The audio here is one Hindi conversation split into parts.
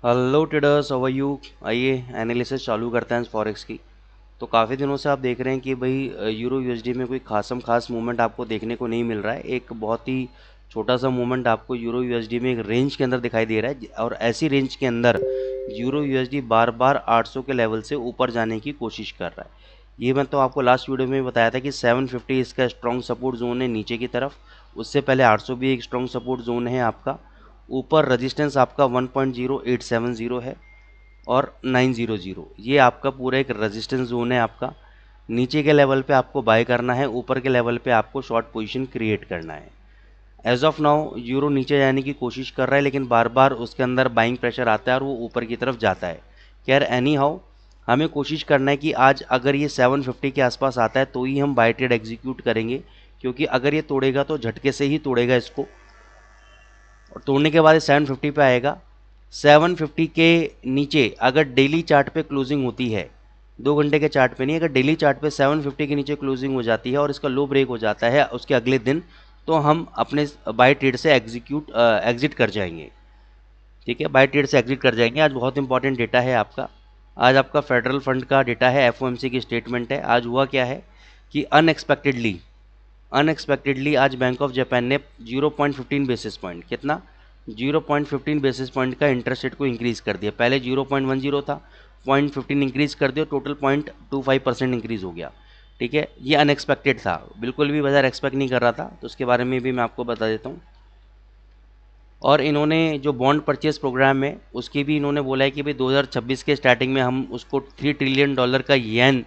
Hello traders, how are you. आइए एनालिसिस चालू करते हैं फॉरेक्स की। तो काफ़ी दिनों से आप देख रहे हैं कि भाई यूरो यूएसडी में कोई खास मूवमेंट आपको देखने को नहीं मिल रहा है। एक बहुत ही छोटा सा मूवमेंट आपको यूरो यूएसडी में एक रेंज के अंदर दिखाई दे रहा है, और ऐसी रेंज के अंदर यूरो यूएसडी बार बार 800 के लेवल से ऊपर जाने की कोशिश कर रहा है। ये मैं तो आपको लास्ट वीडियो में बताया था कि 750 इसका स्ट्रॉन्ग सपोर्ट जोन है नीचे की तरफ। उससे पहले 800 भी एक स्ट्रॉन्ग सपोर्ट जोन है आपका। ऊपर रेजिस्टेंस आपका 1.0870 है और 900, ये आपका पूरा एक रेजिस्टेंस जोन है आपका। नीचे के लेवल पे आपको बाय करना है, ऊपर के लेवल पे आपको शॉर्ट पोजीशन क्रिएट करना है। एज ऑफ नाउ यूरो नीचे जाने की कोशिश कर रहा है, लेकिन बार बार उसके अंदर बाइंग प्रेशर आता है और वो ऊपर की तरफ जाता है। खैर एनी हाउ, हमें कोशिश करना है कि आज अगर ये 750 के आसपास आता है तो ही हम बाय ट्रेड एग्जीक्यूट करेंगे, क्योंकि अगर ये तोड़ेगा तो झटके से ही तोड़ेगा इसको, और तोड़ने के बाद 750 पे आएगा। 750 के नीचे अगर डेली चार्ट पे क्लोजिंग होती है, 2 घंटे के चार्ट पे नहीं, अगर डेली चार्ट पे 750 के नीचे क्लोजिंग हो जाती है और इसका लो ब्रेक हो जाता है उसके अगले दिन, तो हम अपने बाय ट्रेड से एग्जिट कर जाएंगे। ठीक है, बाय ट्रेड से एग्जिट कर जाएंगे। आज बहुत इंपॉर्टेंट डेटा है आपका। आज आपका फेडरल फंड का डेटा है, एफओएमसी की स्टेटमेंट है। आज हुआ क्या है कि अनएक्सपेक्टेडली आज बैंक ऑफ जापान ने 0.15 बेसिस पॉइंट, कितना 0.15 बेसिस पॉइंट का इंटरेस्ट रेट को इंक्रीज़ कर दिया। पहले 0.10 था, 0.15 इंक्रीज़ कर दिया, टोटल 0.25% इंक्रीज़ हो गया। ठीक है, ये अनएक्सपेक्टेड था, बिल्कुल भी बाजार एक्सपेक्ट नहीं कर रहा था, तो उसके बारे में भी मैं आपको बता देता हूँ। और इन्होंने जो बॉन्ड परचेज प्रोग्राम है उसकी भी इन्होंने बोला है कि भाई 2026 के स्टार्टिंग में हम उसको $3 ट्रिलियन का येन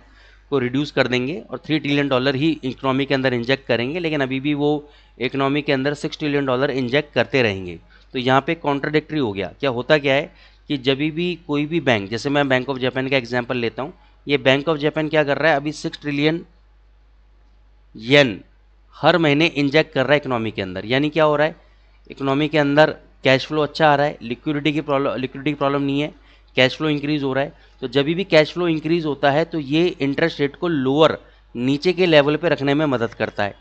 को रिड्यूस कर देंगे और $3 ट्रिलियन ही इकोनॉमी के अंदर इंजेक्ट करेंगे, लेकिन अभी भी वो इकोनॉमी के अंदर $6 ट्रिलियन इंजेक्ट करते रहेंगे। तो यहाँ पे कॉन्ट्राडिक्टरी हो गया। क्या होता क्या है कि जब भी कोई भी बैंक, जैसे मैं बैंक ऑफ जापान का एग्जाम्पल लेता हूँ, ये बैंक ऑफ जापान क्या कर रहा है, अभी 6 ट्रिलियन येन हर महीने इंजेक्ट कर रहा है इकोनॉमी के अंदर। यानी क्या हो रहा है, इकोनॉमी के अंदर कैश फ्लो अच्छा आ रहा है, लिक्विडिटी की प्रॉब्लम नहीं है, कैश फ्लो इंक्रीज हो रहा है। तो जब भी कैश फ्लो इंक्रीज होता है तो ये इंटरेस्ट रेट को लोअर, नीचे के लेवल पे रखने में मदद करता है।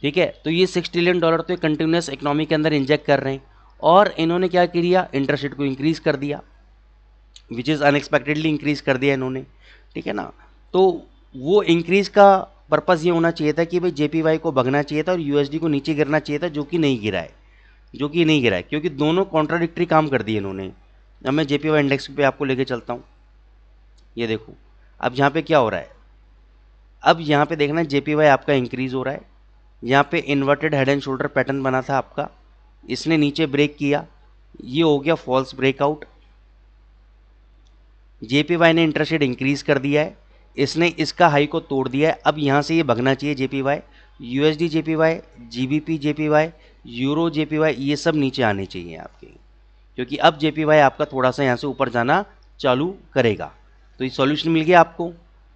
ठीक है, तो ये $6 ट्रिलियन तो कंटिन्यूस इकोनॉमी के अंदर इंजेक्ट कर रहे हैं, और इन्होंने क्या किया, इंटरेस्ट रेट को इंक्रीज कर दिया, विच इज़ अनएक्सपेक्टेडली इंक्रीज कर दिया इन्होंने। ठीक है ना। तो वो इंक्रीज का पर्पज़ ये होना चाहिए था कि भाई जेपीवाई को भगना चाहिए था और यूएसडी को नीचे गिरना चाहिए था, जो कि नहीं गिरा है, क्योंकि दोनों कॉन्ट्राडिक्टरी काम कर दिए इन्होंने। अब मैं जेपीवाई इंडेक्स पे आपको लेके चलता हूँ। ये देखो, अब यहाँ पे क्या हो रहा है, अब यहाँ पे देखना जेपीवाई आपका इंक्रीज हो रहा है। यहाँ पे inverted head and shoulder pattern बना था आपका, इसने नीचे ब्रेक किया, ये हो गया फॉल्स ब्रेकआउट। जेपीवाई ने इंटरेस्ट रेट इंक्रीज कर दिया है, इसने इसका हाई को तोड़ दिया है। अब यहाँ से ये भगना चाहिए JPY, USD JPY, GBP JPY, euro JPY, ये सब नीचे आने चाहिए आपके, क्योंकि अब जेपीवाई आपका थोड़ा सा यहाँ से ऊपर जाना चालू करेगा। तो ये सॉल्यूशन मिल गया आपको।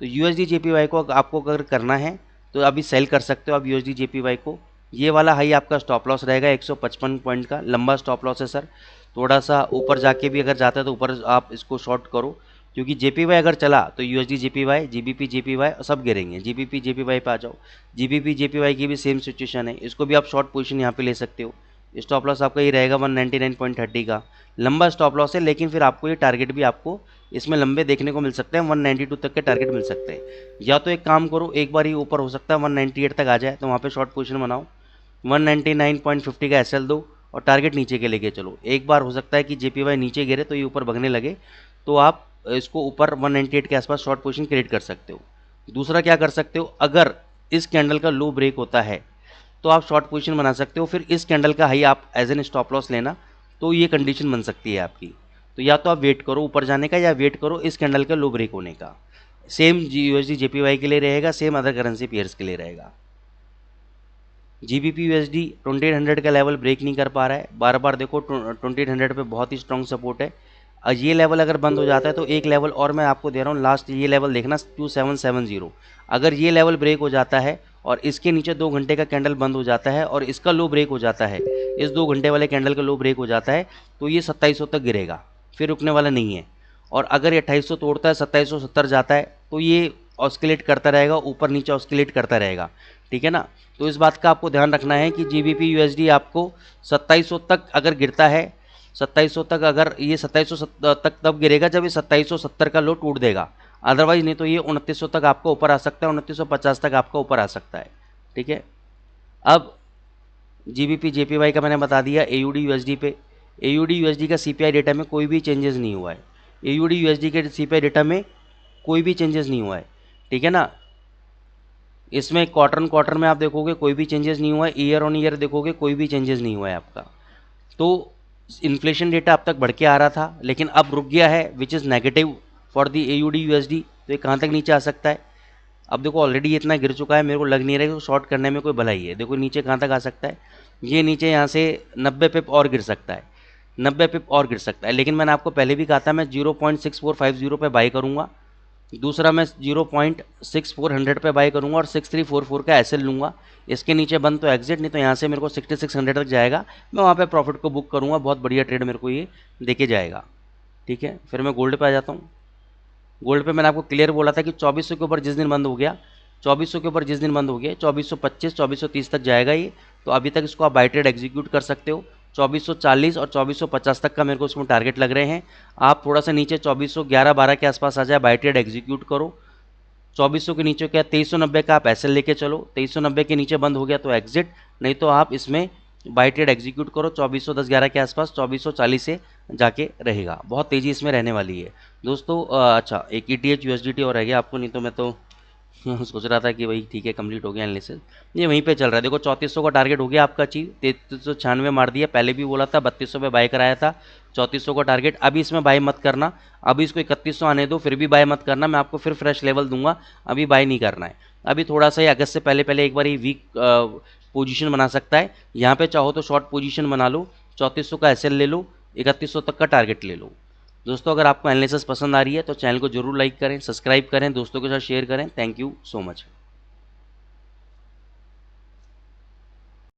तो यूएसडी जेपीवाई को आपको अगर करना है तो अभी सेल कर सकते हो आप यूएसडी जेपीवाई को। ये वाला हाई आपका स्टॉप लॉस रहेगा 155 पॉइंट का, लंबा स्टॉप लॉस है सर। थोड़ा सा ऊपर जाके भी अगर जाता है तो ऊपर आप इसको शॉर्ट करो, क्योंकि जेपीवाई अगर चला तो यूएसडी जेपीवाई, जीबीपी जेपीवाई सब गिरेंगे। जीबीपी जेपीवाई पे आ जाओ, जीबीपी जेपीवाई की भी सेम सिचुएशन है, इसको भी आप शॉर्ट पोजीशन यहाँ पे ले सकते हो। स्टॉप लॉस आपका ये रहेगा 199.30 का, लंबा स्टॉप लॉस है, लेकिन फिर आपको ये टारगेट भी आपको इसमें लंबे देखने को मिल सकते हैं, 192 तक के टारगेट मिल सकते हैं। या तो एक काम करो, एक बार ही ऊपर हो सकता है 198 तक आ जाए तो वहाँ पे शॉर्ट पोजीशन बनाओ, 199.50 का एसएल दो और टारगेट नीचे के लेके चलो। एक बार हो सकता है कि जेपीवाई नीचे गिरे तो ये ऊपर भगने लगे, तो आप इसको ऊपर 198 के आसपास शॉर्ट पोजीशन क्रिएट कर सकते हो। दूसरा क्या कर सकते हो, अगर इस कैंडल का लो ब्रेक होता है तो आप शॉर्ट पोजीशन बना सकते हो, फिर इस कैंडल का हाई आप एज एन स्टॉप लॉस लेना, तो ये कंडीशन बन सकती है आपकी। तो या तो आप वेट करो ऊपर जाने का, या वेट करो इस कैंडल का लो ब्रेक होने का। सेम यूएसडी जेपीवाई के लिए रहेगा, सेम अदर करेंसी पेयर्स के लिए रहेगा। जीबीपी यूएसडी 2800 का लेवल ब्रेक नहीं कर पा रहा है, बार बार देखो 2800 पे बहुत ही स्ट्रॉन्ग सपोर्ट है। ये लेवल अगर बंद हो जाता है तो एक लेवल और मैं आपको दे रहा हूँ लास्ट, ये लेवल देखना 2770। अगर ये लेवल ब्रेक हो जाता है और इसके नीचे 2 घंटे का कैंडल बंद हो जाता है और इसका लो ब्रेक हो जाता है, इस 2 घंटे वाले कैंडल का लो ब्रेक हो जाता है, तो ये 2700 तक गिरेगा, फिर रुकने वाला नहीं है। और अगर ये 2800 तोड़ता है, 2770 जाता है, तो ये ऑस्किलेट करता रहेगा, ऊपर नीचे ऑस्किलेट करता रहेगा। ठीक है ना। तो इस बात का आपको ध्यान रखना है कि जीबीपी यूएसडी आपको 2700 तक अगर गिरता है 2700 तक, अगर ये 2700 तक तब गिरेगा जब ये 2770 का लो टूट देगा, अदरवाइज नहीं तो ये 2900 तक आपका ऊपर आ सकता है, 2950 तक आपका ऊपर आ सकता है। ठीक है, अब जीबीपी जेपीवाई का मैंने बता दिया। एयूडी यूएसडी पे, एयूडी यूएसडी का सीपीआई डेटा में कोई भी चेंजेस नहीं हुआ है, एयूडी यूएसडी के सीपीआई डेटा में कोई भी चेंजेस नहीं हुआ है। ठीक है ना, इसमें क्वार्टर में आप देखोगे कोई भी चेंजेस नहीं हुआ है, ईयर ऑन ईयर देखोगे कोई भी चेंजेस नहीं हुआ है आपका। तो इन्फ्लेशन डेटा अब तक बढ़ के आ रहा था लेकिन अब रुक गया है, which is negative for the AUD USD. तो ये कहाँ तक नीचे आ सकता है? अब देखो ऑलरेडी ये इतना गिर चुका है, मेरे को लग नहीं रहा है कि शॉर्ट करने में कोई भलाई है। देखो नीचे कहाँ तक आ सकता है, ये नीचे यहाँ से 90 पिप और गिर सकता है, 90 पिप और गिर सकता है। लेकिन मैंने आपको पहले भी कहा था मैं 0.6450 पे बाई करूँगा, दूसरा मैं 0.6400 पे बाई करूँगा और 6344 का एसएल लूँगा। इसके नीचे बंद तो एग्जिट, नहीं तो यहाँ से मेरे को 6600 तक जाएगा, मैं वहाँ पे प्रॉफिट को बुक करूँगा। बहुत बढ़िया ट्रेड मेरे को ये देके जाएगा। ठीक है, फिर मैं गोल्ड पे आ जाता हूँ। गोल्ड पे मैंने आपको क्लियर बोला था कि 2400 के ऊपर जिस दिन बंद हो गया, 2400 के ऊपर जिस दिन बंद हो गया 2425 2430 तक जाएगा ये। तो अभी तक इसको आप बाई ट्रेड एग्जीक्यूट कर सकते हो। 2440 और 2450 तक का मेरे को उसमें टारगेट लग रहे हैं। आप थोड़ा सा नीचे 2411-12 के आसपास आ जाए, बाई ट्रेड एग्जीक्यूट करो। 2400 के नीचे क्या 2390 का आप एसएल लेके चलो, 2390 के नीचे बंद हो गया तो एग्जिट, नहीं तो आप इसमें बाई ट्रेड एग्जीक्यूट करो। 2410-11 के आसपास 2440 से जाके रहेगा, बहुत तेज़ी इसमें रहने वाली है दोस्तों। अच्छा, एक ETH USDT और रह गया आपको, नहीं तो मैं तो सोच रहा था कि भाई ठीक है कंप्लीट हो गया एनालिसिस, ये वहीं पे चल रहा है। देखो 3400 का टारगेट हो गया आपका अचीव, 3396 मार दिया। पहले भी बोला था 3200 पे बाय कराया था, 3400 का टारगेट। अभी इसमें बाय मत करना, अभी इसको 3100 आने दो, फिर भी बाय मत करना, मैं आपको फिर फ्रेश लेवल दूंगा, अभी बाय नहीं करना है। अभी थोड़ा सा ही अगस्त से पहले एक बार ये वीक पोजीशन बना सकता है, यहाँ पे चाहो तो शॉर्ट पोजीशन बना लो, 3400 का एसएल ले लो, 3100 तक का टारगेट ले लो। दोस्तों अगर आपको एनालिसिस पसंद आ रही है तो चैनल को जरूर लाइक करें, सब्सक्राइब करें, दोस्तों के साथ शेयर करें। Thank you so much.